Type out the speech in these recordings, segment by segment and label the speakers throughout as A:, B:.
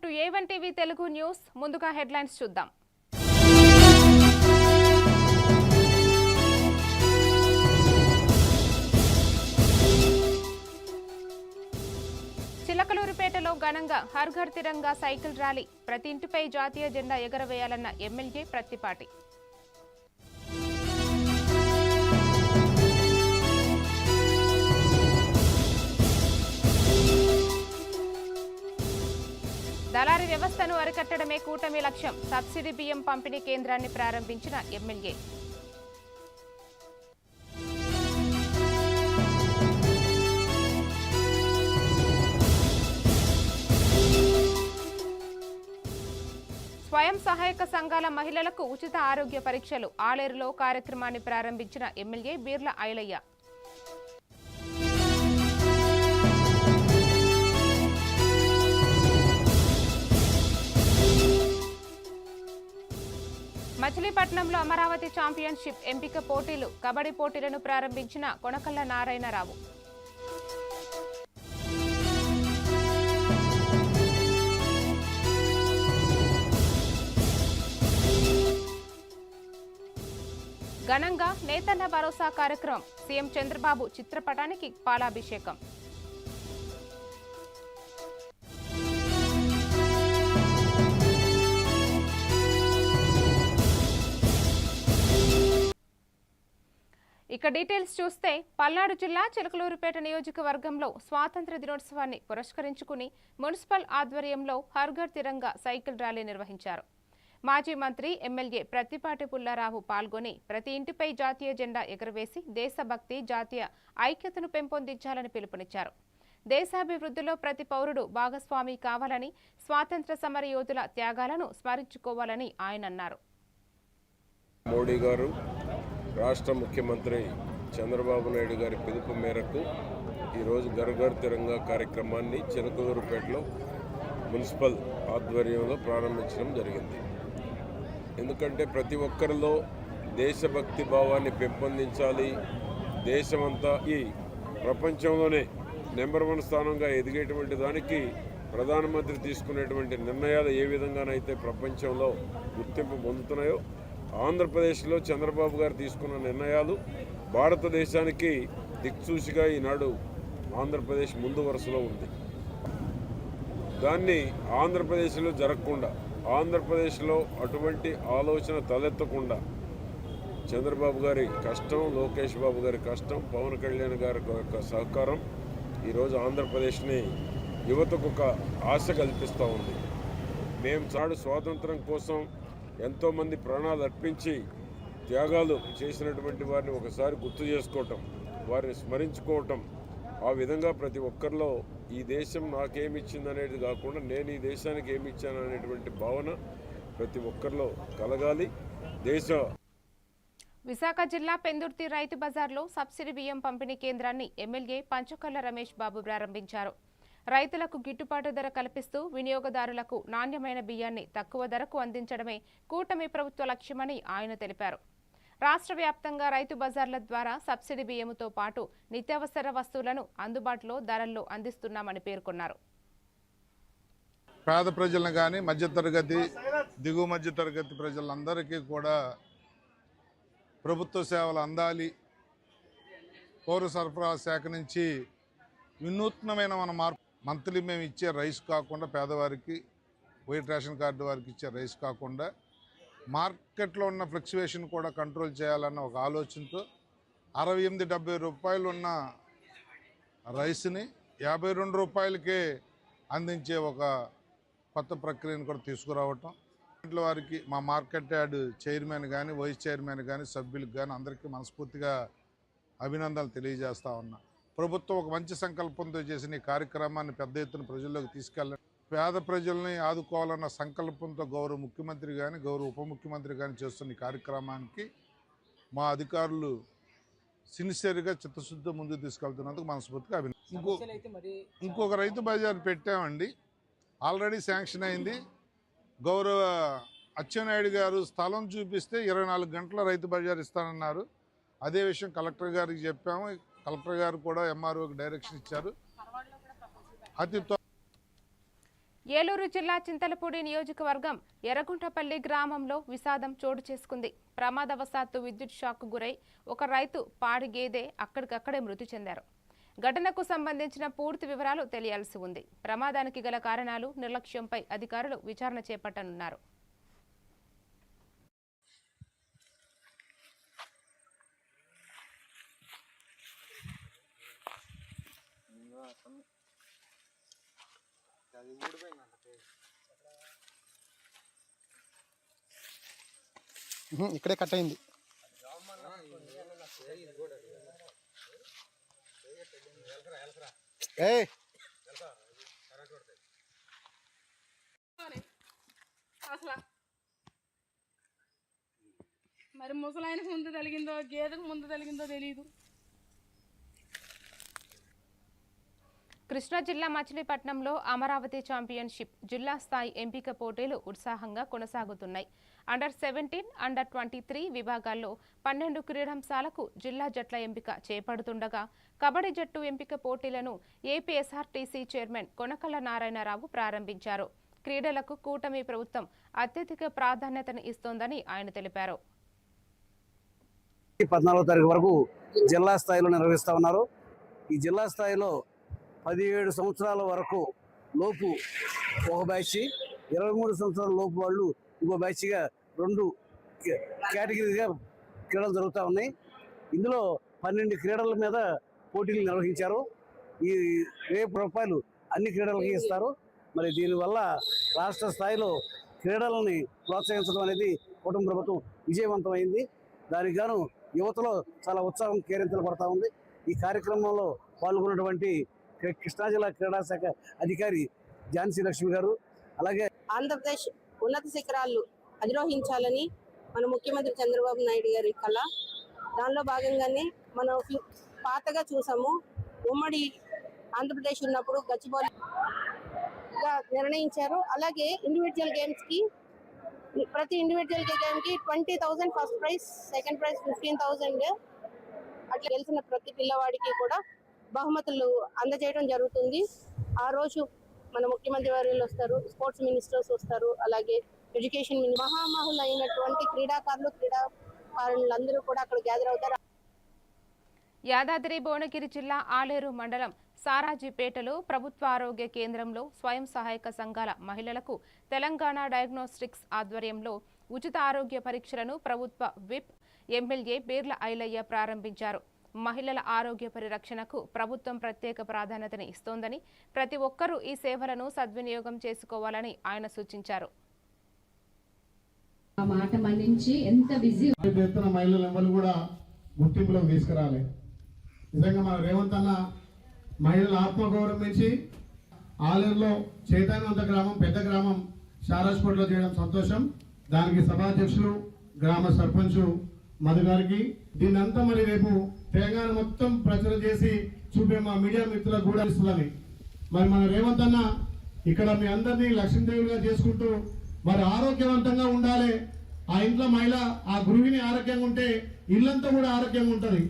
A: To A1 TV Telugu news. ముందుగా headlines చూద్దాం. చిలకలూరుపేటలో ఘనంగా హర్ ఘర్ తిరంగా సైకిల్ ర్యాలీ. ప్రతి ఇంటిపై జాతీయ జెండా ఎగరవేయాలన్న ఎమ్మెల్యే ప్రత్తిపాటి. దళారీ వ్యవస్థను అరికట్టడమే కూటమి లక్ష్యం. సబ్సిడీ బియ్యం పంపిణీ కేంద్రాన్ని ప్రారంభించిన ఎమ్మెల్యే. స్వయం సహాయక సంఘాల మహిళలకు ఉచిత ఆరోగ్య పరీక్షలు. ఆలేరులో కార్యక్రమాన్ని ప్రారంభించిన ఎమ్మెల్యే బీర్ల ఐలయ్య. మచిలీపట్నంలో అమరావతి ఛాంపియన్షిప్ ఎంపిక పోటీలు. కబడ్డీ పోటీలను ప్రారంభించిన కొనకళ్ళ నారాయణరావు. ఘనంగా నేతన్న భరోసా కార్యక్రమం. సీఎం చంద్రబాబు చిత్రపటానికి పాలాభిషేకం. ఇక డీటెయిల్స్ చూస్తే పల్నాడు జిల్లా చిలకలూరుపేట నియోజకవర్గంలో స్వాతంత్ర దినోత్సవాన్ని పురస్కరించుకుని మున్సిపల్ ఆధ్వర్యంలో హర్ ఘర్ తిరంగా సైకిల్ ర్యాలీ నిర్వహించారు. మాజీ మంత్రి ఎమ్మెల్యే ప్రత్తిపాటి పుల్లారావు పాల్గొని ప్రతి ఇంటిపై జాతీయ జెండా ఎగురవేసి దేశభక్తి, జాతీయ ఐక్యతను పెంపొందించాలని పిలుపునిచ్చారు. దేశాభివృద్ధిలో ప్రతి పౌరుడు భాగస్వామి కావాలని, స్వాతంత్ర సమర యోధుల త్యాగాలను స్మరించుకోవాలని ఆయన అన్నారు.
B: మోడీ గారు, రాష్ట్ర ముఖ్యమంత్రి చంద్రబాబు నాయుడు గారి పిలుపు మేరకు ఈరోజు ఘర్ ఘర్ తిరంగా కార్యక్రమాన్ని చిలకలూరుపేటలో మున్సిపల్ ఆధ్వర్యంలో ప్రారంభించడం జరిగింది. ఎందుకంటే ప్రతి ఒక్కరిలో దేశభక్తి భావాన్ని పెంపొందించాలి. దేశమంతా ఈ ప్రపంచంలోనే నెంబర్ 1 స్థానంగా ఎదిగేటువంటి దానికి ప్రధానమంత్రి తీసుకునేటువంటి నిర్ణయాలు ఏ విధంగానైతే ప్రపంచంలో గుర్తింపు పొందుతున్నాయో, ఆంధ్రప్రదేశ్లో చంద్రబాబు గారు తీసుకున్న నిర్ణయాలు భారతదేశానికి దిక్సూచిగా ఈనాడు ఆంధ్రప్రదేశ్ ముందు వరుసలో ఉంది. దాన్ని ఆంధ్రప్రదేశ్లో జరగకుండా, ఆంధ్రప్రదేశ్లో అటువంటి ఆలోచన తలెత్తకుండా చంద్రబాబు గారి కష్టం, లోకేష్ బాబు గారి కష్టం, పవన్ కళ్యాణ్ గారి యొక్క సహకారం ఈరోజు ఆంధ్రప్రదేశ్ని యువతకు ఒక ఆశ కల్పిస్తూ ఉంది. మేము చాడు స్వాతంత్రం కోసం ఎంతోమంది ప్రాణాలు అర్పించి త్యాగాలు చేసినటువంటి వారిని ఒకసారి గుర్తు చేసుకోవటం, వారిని స్మరించుకోవటం, ఆ విధంగా ప్రతి ఒక్కరిలో ఈ దేశం నాకేమిచ్చింది అనేది కాకుండా నేను ఈ దేశానికి ఏమి ఇచ్చాను అనేటువంటి భావన ప్రతి ఒక్కరిలో కలగాలి.
A: విశాఖ జిల్లా పెందుర్తి రైతు బజార్లో సబ్సిడీ బియ్యం పంపిణీ కేంద్రాన్ని ఎమ్మెల్యే పంచకళ్ళ రమేష్ బాబు ప్రారంభించారు. రైతులకు గిట్టుబాటు ధర కల్పిస్తూ వినియోగదారులకు నాణ్యమైన బియ్యాన్ని తక్కువ ధరకు అందించడమే కూటమి ప్రభుత్వ లక్ష్యమని ఆయన తెలిపారు. రాష్ట్ర వ్యాప్తంగా రైతు బజార్ల ద్వారా సబ్సిడీ బియ్యంతో పాటు నిత్యావసర వస్తువులను అందుబాటులో ధరల్లో అందిస్తున్నామని పేర్కొన్నారు.
C: పేద ప్రజలను కానీ మధ్యతరగతి, దిగువ మధ్యతరగతి ప్రజలందరికీ కూడా ప్రభుత్వ సేవలు అందాలి. పౌర సరఫరా శాఖ నుంచి వినూత్నమైన మన మార్పు, మంత్లీ మేము ఇచ్చే రైస్ కాకుండా పేదవారికి, వైట్ రేషన్ కార్డు వారికి ఇచ్చే రైస్ కాకుండా మార్కెట్లో ఉన్న ఫ్లక్చువేషన్ కూడా కంట్రోల్ చేయాలన్న ఒక ఆలోచనతో 68-70 రూపాయలు ఉన్న రైస్ని 52 రూపాయలకే అందించే ఒక కొత్త ప్రక్రియను కూడా తీసుకురావటం. ఇంట్లో వారికి మా మార్కెట్ యార్డ్ చైర్మన్ కానీ, వైస్ చైర్మన్ కానీ, సభ్యులకు కానీ అందరికీ మనస్ఫూర్తిగా అభినందనలు తెలియజేస్తా ఉన్నా. ప్రభుత్వం ఒక మంచి సంకల్పంతో చేసిన ఈ కార్యక్రమాన్ని పెద్ద ఎత్తున ప్రజల్లోకి తీసుకెళ్ళాలి. పేద ప్రజల్ని ఆదుకోవాలన్న సంకల్పంతో గౌరవ ముఖ్యమంత్రి కానీ, గౌరవ ఉప ముఖ్యమంత్రి కానీ చేస్తున్న ఈ కార్యక్రమానికి మా అధికారులు సిన్సియర్గా చిత్తశుద్ధితో ముందుకు తీసుకెళ్తున్నందుకు మనస్ఫూర్తిగా ఇంకొక రైతు బజార్ పెట్టామండి. ఆల్రెడీ శాంక్షన్ అయింది. గౌరవ అచ్చెన్నాయుడు గారు స్థలం చూపిస్తే 24 గంటల రైతు బజార్ ఇస్తానన్నారు. అదే విషయం కలెక్టర్ గారికి చెప్పాము. కలెక్టర్ గారు కూడా ఎంఆర్ఓకి డైరెక్షన్ ఇచ్చారు.
A: ఏలూరు జిల్లా చింతలపూడి నియోజకవర్గం ఎర్రగుంటపల్లి గ్రామంలో విషాదం చోటు చేసుకుంది. ప్రమాదవశాత్తు విద్యుత్ షాక్ గురై ఒక రైతు పాడి గేదె అక్కడికక్కడే మృతి చెందారు. ఘటనకు సంబంధించిన పూర్తి వివరాలు తెలియాల్సి ఉంది. ప్రమాదానికి గల కారణాలు, నిర్లక్ష్యంపై అధికారులు విచారణ చేపట్టనున్నారు.
D: ఇక్కడే కట్ అయింది.
E: మరి ముసలాయనకు ముందు తలిగిందో గేదెకు ముందు తలిగిందో తెలియదు.
A: కృష్ణా జిల్లా మచిలీపట్నంలో అమరావతి ఛాంపియన్షిప్ జిల్లా స్థాయి ఎంపిక పోటీలు ఉత్సాహంగా కొనసాగుతున్నాయి. అండర్-17, అండర్-23 విభాగాల్లో 12 క్రీడాంశాలకు జిల్లా జట్ల ఎంపిక చేపడుతుండగా కబడ్డీ జట్టు ఎంపిక పోటీలను ఏపీఎస్ఆర్టీసీ చైర్మన్ కొనకళ్ళ నారాయణరావు ప్రారంభించారు. క్రీడలకు కూటమి ప్రభుత్వం అత్యధిక ప్రాధాన్యతను ఇస్తోందని ఆయన తెలిపారు.
F: 14వ తారీఖు వరకు జిల్లా స్థాయిలో నిర్వహిస్తూ ఉన్నారు. ఈ జిల్లా స్థాయిలో 17 సంవత్సరాల వరకు లోపు ఒక బ్యాచ్, 23 సంవత్సరాల లోపు వాళ్ళు ఇంకో బ్యాచ్గా 2 కేటగిరీగా క్రీడలు జరుగుతూ ఉన్నాయి. ఇందులో 12 క్రీడల మీద పోటీలు నిర్వహించారు. ఈ ₹1000 అన్ని క్రీడలకి ఇస్తారు. మరి దీనివల్ల రాష్ట్ర స్థాయిలో క్రీడలని ప్రోత్సహించడం అనేది కుటుంబ ప్రభుత్వం విజయవంతమైంది. దానికి గాను యువతలో చాలా ఉత్సాహం కేరింతలు పడతా ఉంది. ఈ కార్యక్రమంలో పాల్గొన్నటువంటి కృష్ణా జిల్లా క్రీడా శాఖ అధికారి ఝాన్సీ లక్ష్మి గారు, అలాగే
G: ఆంధ్రప్రదేశ్ ఉన్నత శిఖరాలు అధిరోహించాలని మన ముఖ్యమంత్రి చంద్రబాబు నాయుడు గారి కళ. దానిలో భాగంగానే మనం పాతగా చూసాము. ఉమ్మడి ఆంధ్రప్రదేశ్ ఉన్నప్పుడు గచ్చిబౌలిగా నిర్ణయించారు. అలాగే ఇండివిజువల్ గేమ్స్ కి ప్రతి ఇండివిజువల్ గేమ్ కి 20,000 ఫస్ట్ ప్రైజ్, సెకండ్ ప్రైజ్ 15,000 అట్లా గెలిచిన ప్రతి పిల్లవాడికి కూడా బహుమతులు అందజేయడం జరుగుతుంది. ఆ రోజు మన ముఖ్యమంత్రి వర్యులు వస్తారు, స్పోర్ట్స్ మినిస్టర్స్ వస్తారు, అలాగే ఎడ్యుకేషన్ మహామహులు అయినటువంటి క్రీడాకారులందరూ కూడా అక్కడ గ్యాదర్ అవుతారు.
A: యాదాద్రి భువనగిరి జిల్లా ఆలేరు మండలం సారాజీపేటలో ప్రభుత్వ ఆరోగ్య కేంద్రంలో స్వయం సహాయక సంఘాల మహిళలకు తెలంగాణ డయాగ్నోస్టిక్స్ ఆధ్వర్యంలో ఉచిత ఆరోగ్య పరీక్షలను ప్రభుత్వ విప్ ఎమ్మెల్యే బీర్ల ఐలయ్య ప్రారంభించారు. మహిళల ఆరోగ్య పరిరక్షణకు ప్రభుత్వం ప్రత్యేక ప్రాధాన్యతని ఇస్తోందని, ప్రతి ఒక్కరూ ఈ సేవలను సద్వినియోగం చేసుకోవాలని ఆయన సూచించారు.
H: మహిళలు కూడా గుర్తింపులోకి తీసుకురాలి. నిజంగా మన రేవంత్ అన్న మహిళల ఆత్మగౌరవం నుంచి ఆలేరులో చైతన్యవంత గ్రామం, పెద్ద గ్రామం షారాజ్కోట్లో చేయడం సంతోషం. దానికి సభాధ్యక్షులు, గ్రామ సర్పంచ్ మధు గారికి, దీన్నంతా మరి రేపు తెలంగాణ మొత్తం ప్రచారం చేసి చూపే మా మీడియా మిత్రులకు కూడా ఇస్తుందని మరి మన రేవంత్ అన్న ఇక్కడ మీ అందరినీ లక్ష్మీదేవులుగా చేసుకుంటూ మరి ఆరోగ్యవంతంగా ఉండాలి. ఆ ఇంట్లో మహిళ, ఆ గృహిణి ఆరోగ్యంగా ఉంటే ఇల్లంతా కూడా ఆరోగ్యంగా ఉంటుంది.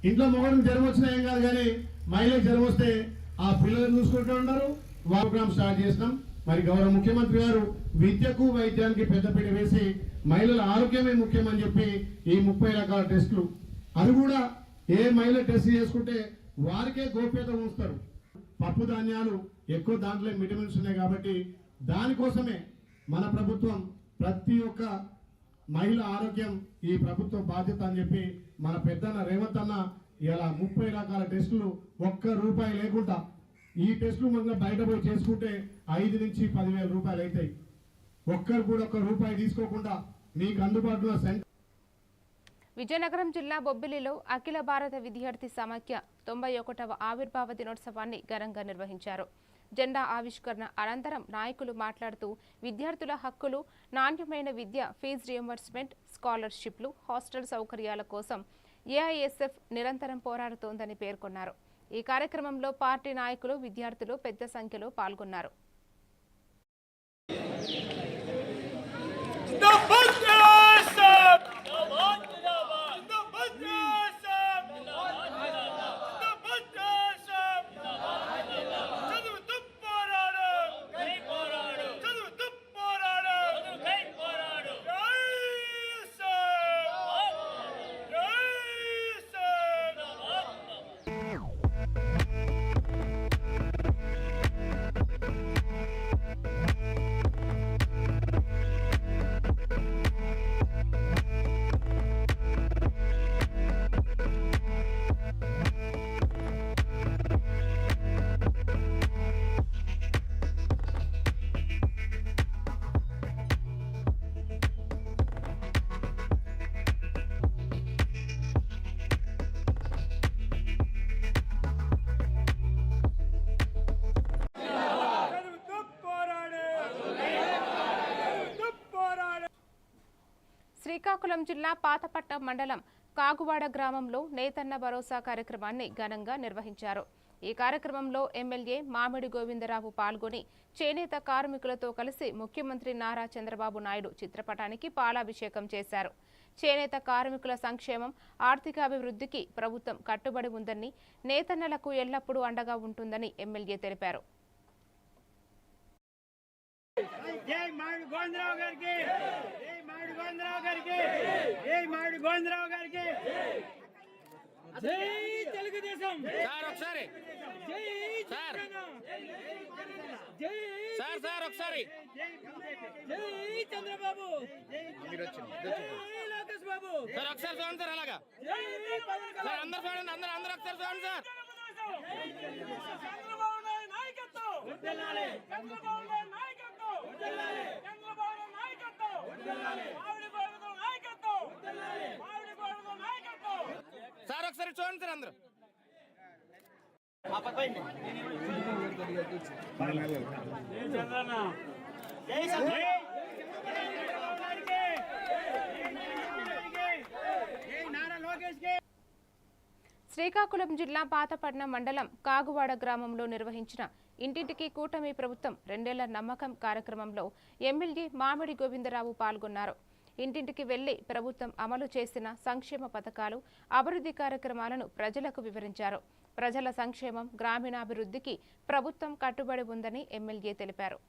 H: ఇంట్లో మొగడికి జ్వరం వచ్చినా ఏం కాదు, కానీ మహిళకి జ్వరం వస్తే ఆ పిల్లలు చూసుకుంటూ ఉన్నారు. ప్రోగ్రామ్ స్టార్ట్ చేసినాం. మరి గౌరవ ముఖ్యమంత్రి గారు విద్యకు వైద్యానికి పెద్దపీట వేసి మహిళల ఆరోగ్యమే ముఖ్యమని చెప్పి ఈ 30 రకాల టెస్టులు, అది కూడా ఏ మహిళ టెస్ట్ చేసుకుంటే వారికే గోప్యత ఉంచుతారు. పప్పు ధాన్యాలు ఎక్కువ, దాంట్లో విటమిన్స్ ఉన్నాయి కాబట్టి దానికోసమే మన ప్రభుత్వం ప్రతి ఒక్క మహిళ ఆరోగ్యం ఈ ప్రభుత్వ బాధ్యత అని చెప్పి మన పెద్దన్న రేవంత్ అన్న ఇలా 30 రకాల టెస్టులు ₹1 లేకుండా ఈ టెస్టులు మనం బయట పోయి చేసుకుంటే 5 నుంచి 10,000 రూపాయలు అవుతాయి. ఒక్కరు కూడా ₹1 తీసుకోకుండా మీకు అందుబాటులో
A: విజయనగరం జిల్లా బొబ్బిలిలో అఖిల భారత విద్యార్థి సమాఖ్య 91వ ఆవిర్భావ దినోత్సవాన్ని ఘనంగా నిర్వహించారు. జెండా ఆవిష్కరణ అనంతరం నాయకులు మాట్లాడుతూ విద్యార్థుల హక్కులు, నాణ్యమైన విద్య, ఫీజు రియంబర్స్మెంట్, స్కాలర్షిప్లు, హాస్టల్ సౌకర్యాల కోసం ఏఐఎస్ఎఫ్ నిరంతరం పోరాడుతోందని పేర్కొన్నారు. ఈ కార్యక్రమంలో పార్టీ నాయకులు, విద్యార్థులు పెద్ద సంఖ్యలో పాల్గొన్నారు. శ్రీకాకుళం జిల్లా పాతపట్నం మండలం కాగువాడ గ్రామంలో నేతన్న భరోసా కార్యక్రమాన్ని ఘనంగా నిర్వహించారు. ఈ కార్యక్రమంలో ఎమ్మెల్యే మామిడి గోవిందరావు పాల్గొని చేనేత కార్మికులతో కలిసి ముఖ్యమంత్రి నారా చంద్రబాబు నాయుడు చిత్రపటానికి పాలాభిషేకం చేశారు. చేనేత కార్మికుల సంక్షేమం, ఆర్థికాభివృద్ధికి ప్రభుత్వం కట్టుబడి ఉందని, నేతన్నలకు ఎల్లప్పుడూ అండగా ఉంటుందని ఎమ్మెల్యే తెలిపారు.
I: జై మామిడి గోవిందరావు గారికి, జై మామిడి గోవిందరావు గారికి, జై మామిడి గోవిందరావు గారికి, జై తెలుగుదేశం. సార్ ఒకసారి జై సార్, జై సార్ సార్ ఒకసారి జై చంద్రబాబు, జై లోకేష్ బాబు. సార్ ఒకసారి చూడండి సార్, అలాగా సార్ అందరు చూడండి, అందరూ ఒకసారి చూడండి సార్. చంద్రబాబు నాయకత్వం, చంద్రబాబు నాయకత్వం, చంద్రబాబు నాయకత్వం, మామిడి గోవిందరావు నాయకత్వం, మామిడి గోవిందరావు నాయకత్వం. సార్ ఒకసారి చూడండి సార్ అందరూ.
A: శ్రీకాకుళం జిల్లా పాతపట్నం మండలం కాగువాడ గ్రామంలో నిర్వహించిన ఇంటింటికి కూటమి ప్రభుత్వం 2 ఏళ్ల నమ్మకం కార్యక్రమంలో ఎమ్మెల్యే మామిడి గోవిందరావు పాల్గొన్నారు. ఇంటింటికి వెళ్లి ప్రభుత్వం అమలు చేసిన సంక్షేమ పథకాలు, అభివృద్ధి కార్యక్రమాలను ప్రజలకు వివరించారు. ప్రజల సంక్షేమం, గ్రామీణాభివృద్ధికి ప్రభుత్వం కట్టుబడి ఉందని ఎమ్మెల్యే తెలిపారు.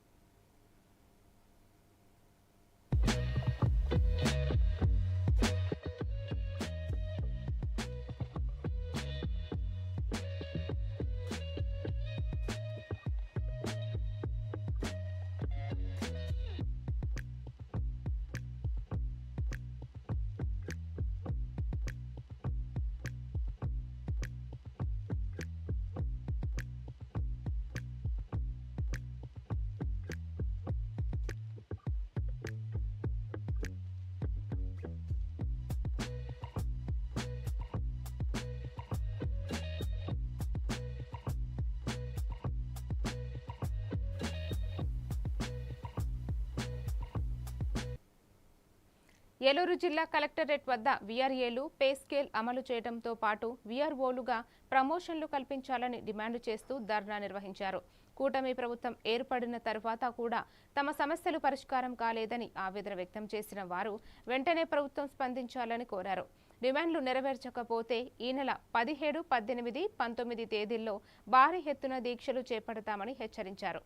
A: ఏలూరు జిల్లా కలెక్టరేట్ వద్ద వీఆర్ఏలు పే స్కేల్ అమలు చేయడంతో పాటు వీఆర్ఓలుగా ప్రమోషన్లు కల్పించాలని డిమాండ్ చేస్తూ ధర్నా నిర్వహించారు. కూటమి ప్రభుత్వం ఏర్పడిన తర్వాత కూడా తమ సమస్యలు పరిష్కారం కాలేదని ఆవేదన వ్యక్తం చేసిన వారు వెంటనే ప్రభుత్వం స్పందించాలని కోరారు. డిమాండ్లు నెరవేర్చకపోతే ఈ నెల 17, 18, 19 తేదీల్లో భారీ ఎత్తున దీక్షలు చేపడతామని హెచ్చరించారు.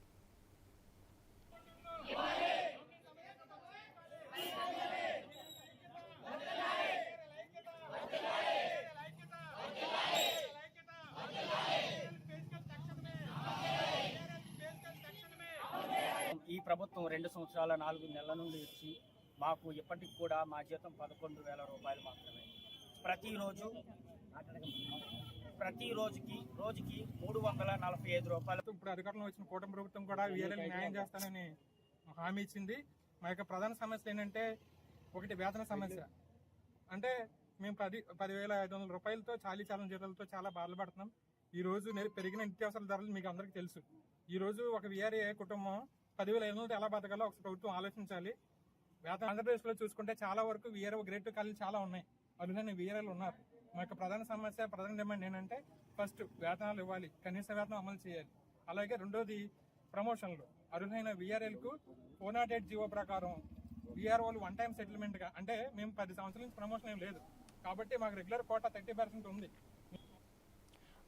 I: ఈ ప్రభుత్వం 2 సంవత్సరాల 4 నెలల నుండి ఇచ్చి మాకు ఇప్పటికి కూడా మా జీతం 11,000 రూపాయలు మాత్రమే. రోజుకి 345 రూపాయలు.
J: ఇప్పుడు అధికారంలో వచ్చిన కూటమి ప్రభుత్వం కూడా వీఆర్ఏలు న్యాయం చేస్తానని హామీ ఇచ్చింది. మా యొక్క ప్రధాన సమస్య ఏంటంటే, ఒకటి వేతన సమస్య. అంటే మేము 10,500 రూపాయలతో చాలీచాలన జీతాలతో చాలా బాధలు పడుతున్నాం. ఈ రోజు పెరిగిన నిత్యావసర ధరలు మీకు అందరికీ తెలుసు. ఈ రోజు ఒక వీఆర్ఏ కుటుంబం 10,500 ఎలా బతకాలో ఒక ప్రభుత్వం ఆలోచించాలి. ఆంధ్రప్రదేశ్లో చూసుకుంటే చాలా వరకు వీఆర్ఓ గ్రేడ్ ఖాళీలు చాలా ఉన్నాయి, అర్హులైన వీఆర్ఏలు ఉన్నారు. మా యొక్క ప్రధాన సమస్య, ప్రధాన డిమాండ్ ఏంటంటే, ఫస్ట్ వేతనాలు ఇవ్వాలి, కనీస వేతనం అమలు చేయాలి. అలాగే రెండోది ప్రమోషన్లు. అర్హులైన వీఆర్ఏలకు 408 జీవో ప్రకారం వీఆర్ఓలు 1 టైం సెటిల్మెంట్గా, అంటే మేము 10 సంవత్సరాల నుంచి ప్రమోషన్ ఏం లేదు కాబట్టి మాకు రెగ్యులర్ కోటా 30% ఉంది.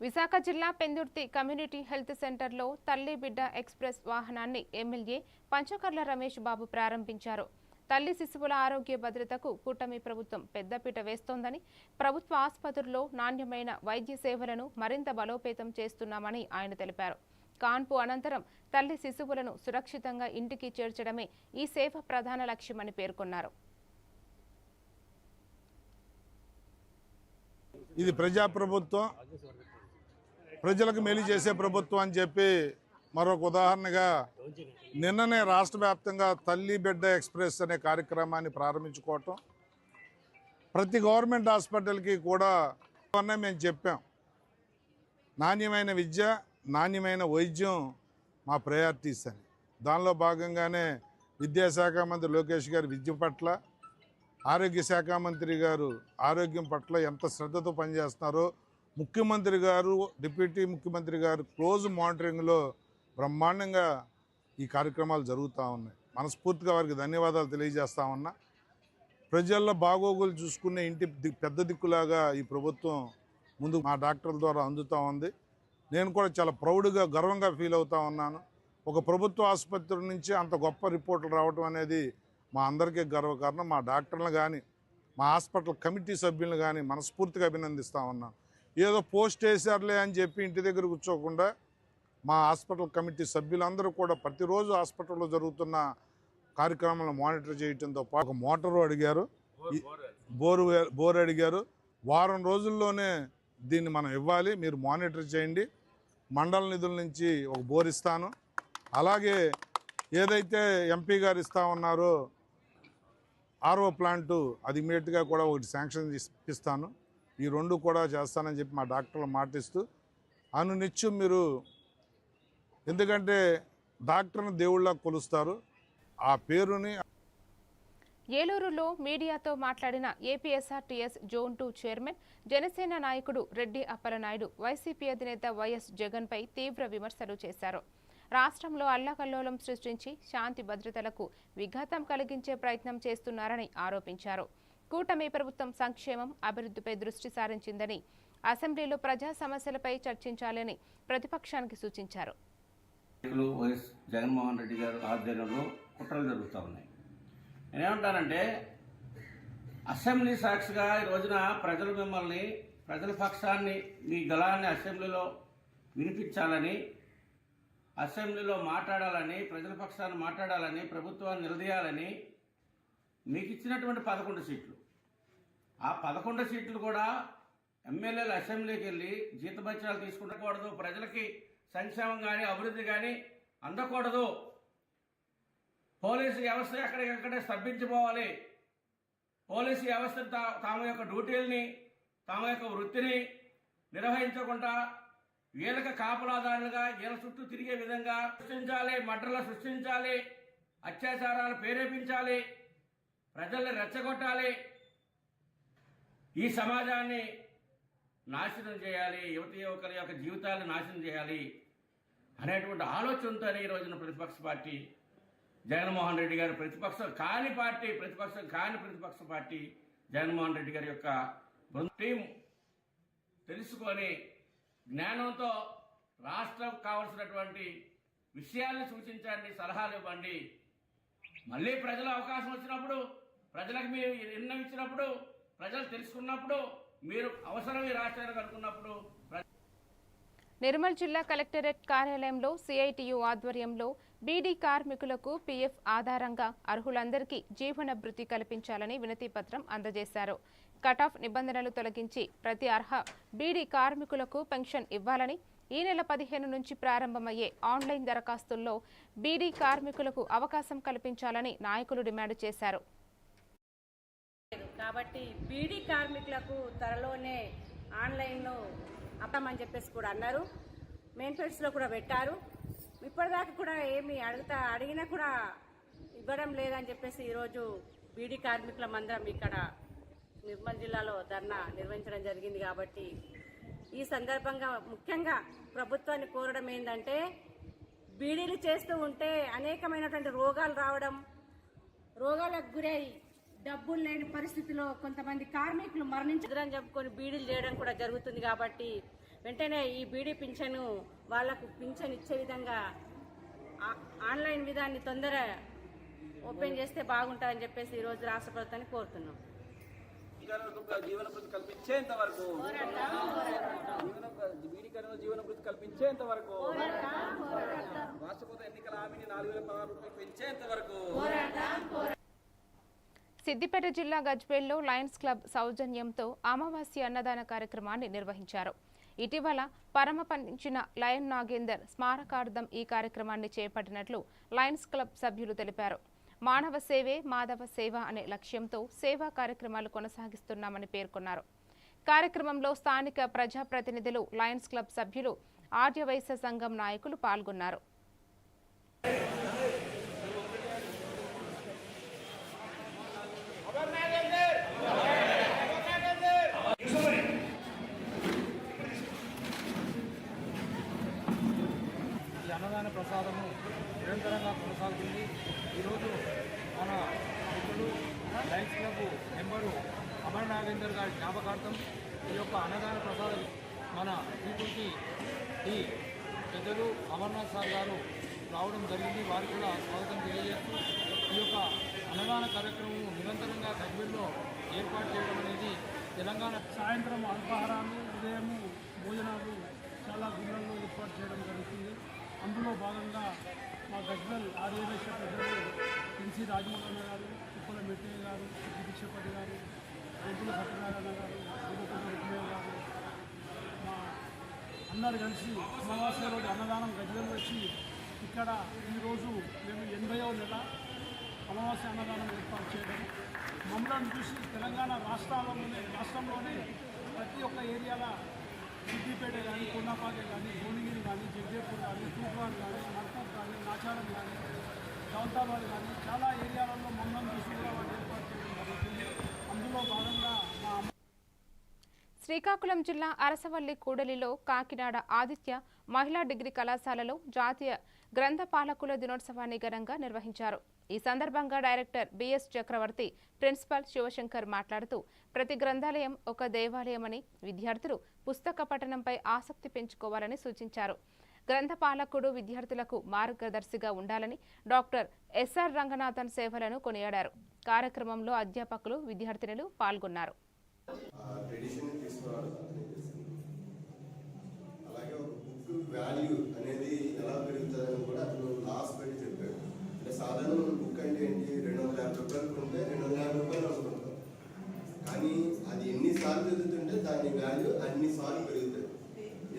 A: విశాఖ జిల్లా పెందుర్తి కమ్యూనిటీ హెల్త్ సెంటర్లో తల్లి బిడ్డ ఎక్స్ప్రెస్ వాహనాన్ని ఎమ్మెల్యే పంచకర్ల రమేష్ బాబు ప్రారంభించారు. తల్లి శిశువుల ఆరోగ్య భద్రతకు కూటమి ప్రభుత్వం పెద్దపీట వేస్తోందని, ప్రభుత్వ ఆసుపత్రుల్లో నాణ్యమైన వైద్య సేవలను మరింత బలోపేతం చేస్తున్నామని ఆయన తెలిపారు. కాన్పు అనంతరం తల్లి శిశువులను సురక్షితంగా ఇంటికి చేర్చడమే ఈ సేవ ప్రధాన లక్ష్యమని పేర్కొన్నారు.
C: ఇది ప్రజాప్రభుత్వం, ప్రజలకు మేలు చేసే ప్రభుత్వం అని చెప్పి మరొక ఉదాహరణగా నిన్ననే రాష్ట్ర వ్యాప్తంగా తల్లి బిడ్డ ఎక్స్ప్రెస్ అనే కార్యక్రమాన్ని ప్రారంభించుకోవటం. ప్రతి గవర్నమెంట్ హాస్పిటల్కి కూడా మేము చెప్పాం, నాణ్యమైన విద్య, నాణ్యమైన వైద్యం మా ప్రయారిటీస్ అని. దానిలో భాగంగానే విద్యాశాఖ మంత్రి లోకేష్ గారి విద్య పట్ల, ఆరోగ్య శాఖ మంత్రి గారు ఆరోగ్యం పట్ల ఎంత శ్రద్ధతో పనిచేస్తున్నారో, ముఖ్యమంత్రి గారు, డిప్యూటీ ముఖ్యమంత్రి గారు క్లోజ్ మానిటరింగ్లో బ్రహ్మాండంగా ఈ కార్యక్రమాలు జరుగుతూ ఉన్నాయి. మనస్ఫూర్తిగా వారికి ధన్యవాదాలు తెలియజేస్తా ఉన్నా. ప్రజల్లో బాగోగులు చూసుకునే ఇంటి పెద్ద దిక్కులాగా ఈ ప్రభుత్వం ముందు మా డాక్టర్ల ద్వారా అందుతూ ఉంది. నేను కూడా చాలా ప్రౌడ్గా, గర్వంగా ఫీల్ అవుతూ ఉన్నాను. ఒక ప్రభుత్వ ఆసుపత్రి నుంచి అంత గొప్ప రిపోర్టులు రావడం అనేది మా అందరికీ గర్వకారణం. మా డాక్టర్లు కానీ, మా హాస్పిటల్ కమిటీ సభ్యులను కానీ మనస్ఫూర్తిగా అభినందిస్తూ ఉన్నాను. ఏదో పోస్ట్ వేసారులే అని చెప్పి ఇంటి దగ్గర కూర్చోకుండా మా హాస్పిటల్ కమిటీ సభ్యులందరూ కూడా ప్రతిరోజు హాస్పిటల్లో జరుగుతున్న కార్యక్రమాలను మానిటర్ చేయడంతో పాటు ఒక మోటారు అడిగారు, బోర్ అడిగారు. వారం రోజుల్లోనే దీన్ని మనం ఇవ్వాలి, మీరు మానిటర్ చేయండి. మండల నిధుల నుంచి ఒక బోర్ ఇస్తాను. అలాగే ఏదైతే ఎంపీ గారు ఇస్తా ఉన్నారో ఆర్ఓ ప్లాంటు, అది ఇమీడియట్గా కూడా ఒకటి శాంక్షన్ ఇప్పిస్తాను. ఈ రెండు కూడా చేస్తానని చెప్పి మా డాక్టర్లు మాటిస్తూ అనునిత్యం మీరు, ఎందుకంటే డాక్టర్ని దేవుళ్ళ కొలుస్తారు, ఆ పేరుని.
A: ఏలూరులో మీడియాతో మాట్లాడిన ఏపీఎస్ఆర్టీఎస్ జోన్ 2 చైర్మన్, జనసేన నాయకుడు రెడ్డి అప్పలనాయుడు వైసీపీ అధినేత వైఎస్ జగన్పై తీవ్ర విమర్శలు చేశారు. రాష్ట్రంలో అల్లకల్లోలం సృష్టించి శాంతి భద్రతలకు విఘాతం కలిగించే ప్రయత్నం చేస్తున్నారని ఆరోపించారు. కూటమి ప్రభుత్వం సంక్షేమం, అభివృద్ధిపై దృష్టి సారించిందని, అసెంబ్లీలో ప్రజా సమస్యలపై చర్చించాలని ప్రతిపక్షానికి సూచించారు.
K: వైఎస్ జగన్మోహన్ రెడ్డి గారు ఆధ్వర్యంలో కుట్రలు జరుగుతూ ఉన్నాయి. నేనేమంటానంటే, అసెంబ్లీ సాక్షిగా ఈ రోజున ప్రజలు మిమ్మల్ని, ప్రజల పక్షాన్ని, మీ గళాన్ని అసెంబ్లీలో వినిపించాలని, అసెంబ్లీలో మాట్లాడాలని, ప్రజల పక్షాన్ని మాట్లాడాలని, ప్రభుత్వాన్ని నిలదీయాలని మీకు ఇచ్చినటువంటి 11 సీట్లు, ఆ 11 సీట్లు కూడా ఎమ్మెల్యేలు అసెంబ్లీకి వెళ్ళి జీతభత్యాలు తీసుకుంటకూడదు, ప్రజలకి సంక్షేమం కానీ అభివృద్ధి కానీ అందకూడదు, పోలీసు వ్యవస్థ ఎక్కడికక్కడే స్తబ్దించిపోవాలి, పోలీసు వ్యవస్థ తమ యొక్క డ్యూటీలని, తమ యొక్క వృత్తిని నిర్వహించకుండా వీళ్ళకి కాపలాదారులుగా వీళ్ళ చుట్టూ తిరిగే విధంగా సృష్టించాలి, మడ్రలు సృష్టించాలి, అత్యాచారాలు ప్రేరేపించాలి, ప్రజల్ని రెచ్చగొట్టాలి, ఈ సమాజాన్ని నాశనం చేయాలి, యువకుల యొక్క జీవితాలను నాశనం చేయాలి అనేటువంటి ఆలోచనతో ఈ రోజున ప్రతిపక్ష పార్టీ జగన్మోహన్ రెడ్డి గారు, ప్రతిపక్షం కాని ప్రతిపక్ష పార్టీ జగన్మోహన్ రెడ్డి గారి యొక్క టీం తెలుసుకొని జ్ఞానంతో రాష్ట్రం కావాల్సినటువంటి విషయాలను సూచించండి, సలహాలు ఇవ్వండి. మళ్ళీ ప్రజల అవకాశం వచ్చినప్పుడు, ప్రజలకు మీరు నిర్ణయించినప్పుడు, ప్రజలు తెలుసుకున్నప్పుడు, మీరు అవసరం ఈ రాష్ట్రానికి అనుకున్నప్పుడు.
A: నిర్మల్ జిల్లా కలెక్టరేట్ కార్యాలయంలో సిఐటియు ఆధ్వర్యంలో బీడీ కార్మికులకు పీఎఫ్ ఆధారంగా అర్హులందరికీ జీవన భృతి కల్పించాలని వినతి పత్రం అందజేశారు. కటాఫ్ నిబంధనలు తొలగించి ప్రతి అర్హ బీడీ కార్మికులకు పెన్షన్ ఇవ్వాలని, ఈ నెల 15 నుంచి ప్రారంభమయ్యే ఆన్లైన్ దరఖాస్తుల్లో బీడీ కార్మికులకు అవకాశం కల్పించాలని నాయకులు డిమాండ్ చేశారు.
L: కాబట్టి బీడీ కార్మికులకు త్వరలోనే ఆన్లైన్లో అప్పమని చెప్పేసి కూడా అన్నారు. మేనిఫెస్టోలో కూడా పెట్టారు. ఇప్పటిదాకా కూడా ఏమి అడిగినా కూడా ఇవ్వడం లేదని చెప్పేసి ఈరోజు బీడీ కార్మికుల మందరం ఇక్కడ నిర్మల్ జిల్లాలో ధర్నా నిర్వహించడం జరిగింది. కాబట్టి ఈ సందర్భంగా ముఖ్యంగా ప్రభుత్వాన్ని కోరడం ఏంటంటే, బీడీలు చేస్తూ ఉంటే అనేకమైనటువంటి రోగాలు రావడం, రోగాలకు గురై డబ్బులు లేని పరిస్థితిలో కొంతమంది కార్మికులు మరణించదని చెప్పుకొని బీడీలు చేయడం కూడా జరుగుతుంది. కాబట్టి వెంటనే ఈ బీడీ పింఛను వాళ్లకు పింఛన్ ఇచ్చే విధంగా ఆన్లైన్ విధాన్ని తొందర ఓపెన్ చేస్తే బాగుంటుందని చెప్పేసి ఈరోజు రాష్ట్ర ప్రభుత్వాన్ని కోరుతున్నాం.
M: జీవన భృతి కల్పించేంత వరకు, జీవన భృతి కల్పించేంత వరకు, రాష్ట్రపతి ఎన్నికల హామీని 4016 రూపాయలు పెంచేంత వరకు.
A: సిద్దిపేట జిల్లా గజ్వేల్లో లయన్స్ క్లబ్ సౌజన్యంతో అమావాస్య అన్నదాన కార్యక్రమాన్ని నిర్వహించారు. ఇటీవల పరమపంచిన లయన్ నాగేందర్ స్మారకార్థం ఈ కార్యక్రమాన్ని చేపట్టినట్లు లయన్స్ క్లబ్ సభ్యులు తెలిపారు. మానవ సేవే మాధవ సేవ అనే లక్ష్యంతో సేవా కార్యక్రమాలు కొనసాగిస్తున్నామని పేర్కొన్నారు. కార్యక్రమంలో స్థానిక ప్రజాప్రతినిధులు, లయన్స్ క్లబ్ సభ్యులు, ఆర్యవైశ్య సంఘం నాయకులు పాల్గొన్నారు.
I: అమర్ నాగేందర్
J: నరేందర్ గారి జ్ఞాపకార్థం ఈ యొక్క అన్నదాన ప్రసాదం మన పీపుల్కి ఈ పెద్దలు అమర్నాథ్ సార్ గారు రావడం జరిగింది. వారికి కూడా స్వాగతం తెలియజేస్తూ ఈ యొక్క అన్నదాన కార్యక్రమం నిరంతరంగా గజ్వేల్లో ఏర్పాటు చేయడం అనేది తెలంగాణ.
H: సాయంత్రం అల్పాహారాలు, ఉదయము భోజనాలు చాలా గుళ్ళల్లో ఏర్పాటు చేయడం జరుగుతుంది. అందులో భాగంగా మా గజ్వేల్ ఆర్యవేశ పెద్దలు ఎన్సీ రాజమోహన్ గారు, ఉప్పల మెట్టయ్య గారు, దీక్షపతి గారు, రేపుల సత్యనారాయణ గారు, రుక్మయ్య గారు మా అందరు కలిసి అమావాస్య రోజు అన్నదానం గజ్వేల్ వచ్చి ఇక్కడ ఈరోజు మేము 80వ నెల అమావాస్య అన్నదానం ఏర్పాటు చేయడం, మమ్మల్ని చూసి తెలంగాణ రాష్ట్రంలోనే ప్రతి ఒక్క ఏరియాలో సిద్దిపేట కానీ, కొండపాక కానీ, భువనగిరి కానీ, జగ్గేపూర్ కానీ, తూప్రాన్ కానీ, నర్పూర్ కానీ, నాచారం కానీ, దౌలతాబాద్ కానీ చాలా ఏరియాలలో మమ్మల్ని చూసి కూడా వాళ్ళు ఏర్పాటు చేయడం జరుగుతుంది. అందులో భాగంగా మా
A: శ్రీకాకుళం జిల్లా అరసవల్లి కూడలిలో కాకినాడ ఆదిత్య మహిళా డిగ్రీ కళాశాలలో జాతీయ గ్రంథపాలకుల దినోత్సవాన్ని ఘనంగా నిర్వహించారు. ఈ సందర్భంగా డైరెక్టర్ బిఎస్ చక్రవర్తి, ప్రిన్సిపల్ శివశంకర్ మాట్లాడుతూ ప్రతి గ్రంథాలయం ఒక దేవాలయమని, విద్యార్థులు పుస్తక పఠనంపై ఆసక్తి పెంచుకోవాలని సూచించారు. గ్రంథపాలకుడు విద్యార్థులకు మార్గదర్శిగా ఉండాలని డాక్టర్ ఎస్ఆర్ రంగనాథన్ సేవలను కొనియాడారు. కార్యక్రమంలో అధ్యాపకులు, విద్యార్థినులు పాల్గొన్నారు.
N: అలాగే ఒక బుక్ వాల్యూ అనేది ఎలా పెరుగుతుందని కూడా అతను లాస్ట్ పెట్టి చెప్పాడు. అంటే సాధారణ బుక్ అంటే ఏంటి, 250 రూపాయలు కొంటే 250 రూపాయలు అనుకుంటాం, కానీ అది ఎన్నిసార్లు చదువుతుంటే దాని వాల్యూ అన్నిసార్లు పెరుగుతుంది.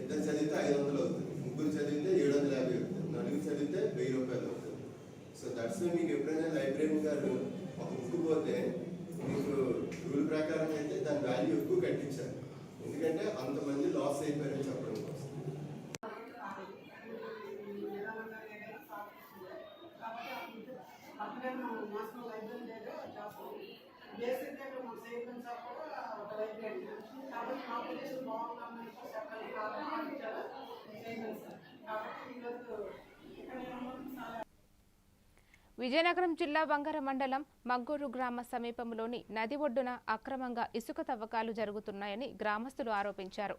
N: ఇద్దరు చదివితే 500 అవుతుంది, ముగ్గురు చదివితే 750 అవుతుంది, నలుగురు చదివితే 1000 రూపాయలు అవుతుంది. సో దట్స్ మీకు ఎప్పుడైనా లైబ్రరీ గారు ఒక బుక్ పోతే మీకు రూల్ ప్రకారం అయితే దాని వాల్యూ ఎక్కువ కట్టించారు, ఎందుకంటే అంతమంది లాస్ అయిపోయారని చెప్పడం కోసం.
A: విజయనగరం జిల్లా వంగర మండలం మగ్గూరు గ్రామ సమీపంలోని నది ఒడ్డున అక్రమంగా ఇసుక తవ్వకాలు జరుగుతున్నాయని గ్రామస్తులు ఆరోపించారు.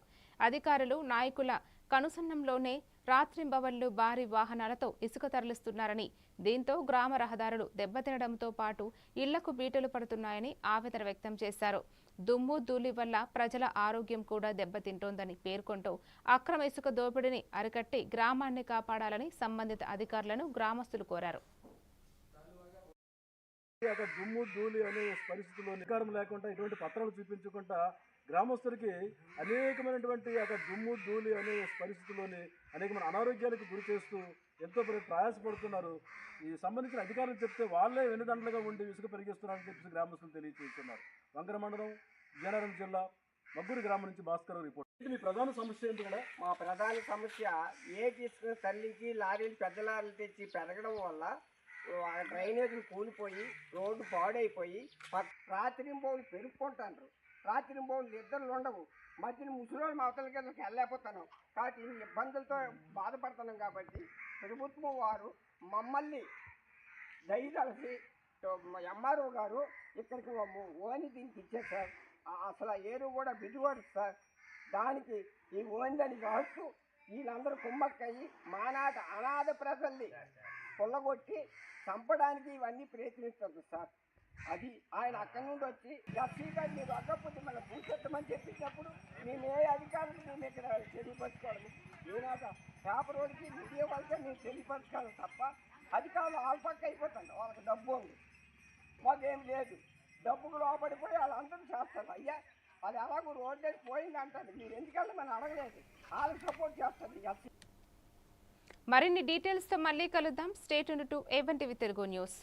A: అధికారులు, నాయకుల కనుసన్నంలోనే రాత్రింబవళ్లు భారీ వాహనాలతో ఇసుక తరలిస్తున్నారని, దీంతో గ్రామ రహదారులు దెబ్బతినడంతో పాటు ఇళ్లకు బీటలు పడుతున్నాయని ఆవేదన వ్యక్తం చేశారు. దుమ్ము ధూళి వల్ల ప్రజల ఆరోగ్యం కూడా దెబ్బతింటోందని పేర్కొంటూ అక్రమ ఇసుక దోపిడీని అరికట్టి గ్రామాన్ని కాపాడాలని సంబంధిత అధికారులను గ్రామస్తులు కోరారు.
O: అక్కడ దుమ్ము ధూళి అనే పరిస్థితుల్లో అధికారం లేకుండా ఇటువంటి పత్రాలు చూపించకుండా గ్రామస్తులకి అనేకమైనటువంటి అక్కడ దుమ్ము ధూళి అనే పరిస్థితుల్లోని అనేకమైన అనారోగ్యాలకు గురి చేస్తూ ఎంతో ప్రయాసపడుతున్నారు. ఈ సంబంధించిన అధికారులు చెప్తే వాళ్ళే వెన్నుదండలుగా ఉండి ఇసుక పెరిగిస్తున్నారని చెప్పి గ్రామస్తులు తెలియజేస్తున్నారు. వంగర మండలం, విజయనగరం జిల్లా, మగ్గూరు గ్రామం నుంచి భాస్కర్ రిపోర్ట్. మీ ప్రధాన సమస్య ఏంటి కూడా?
P: మా ప్రధాన సమస్య తీసుకున్న తల్లికి లారీలు, పెద్ద లారీలు తెచ్చి పెరగడం వల్ల డ్రైనేజీలు కూలిపోయి రోడ్డు పాడైపోయి రాత్రింబోళ్ళు పెరుక్కుంటారు. రాత్రింబోళ్ళు నిద్రలు ఉండవు. మధ్యన ముసలి అవతల కిందకి వెళ్ళలేకపోతున్నాం. కాబట్టి ఇన్ని ఇబ్బందులతో బాధపడుతున్నాం. కాబట్టి ప్రభుత్వం వారు మమ్మల్ని దయదలిసి ఎంఆర్ఓ గారు ఇక్కడికి ఓని దీనికి ఇచ్చారు సార్. అసలు ఏరు కూడా బిజువాడు సార్. దానికి ఈ ఓనిదని కావచ్చు వీళ్ళందరూ కుమ్మక్కయ్యి మానాట అనాథ ప్రజల్ని కొల్లగొట్టి చంపడానికి ఇవన్నీ ప్రయత్నిస్తుంది సార్. అది ఆయన అక్కడి నుండి వచ్చి ఎస్సీ గారు మీరు అగ్గకపోతే మళ్ళీ భూచెత్తమని చెప్పించినప్పుడు మేము ఏ అధికారులకు మేము ఇక్కడ తెలియపరచుకోవాలి. ఈనాట పేపర్ రోడ్కి మీడియా వాళ్ళకే మేము తెలియపరచుకోవాలి తప్ప అధికారులు ఆల్పక్క అయిపోతుంది. వాళ్ళకి డబ్బు ఉంది, మాకేం లేదు. డబ్బుకు లోపడిపోయి వాళ్ళందరూ చేస్తారు. అయ్యా అది అలాగూ రోడ్డు వేసి పోయింది అంటారు. మీరు ఎందుకంటే మనం అడగలేదు, వాళ్ళకి సపోర్ట్ చేస్తుంది ఎస్సీ.
A: మరిన్ని డీటెయిల్స్తో మళ్ళీ కలుద్దాం. Stay tuned to A1 TV Telugu news.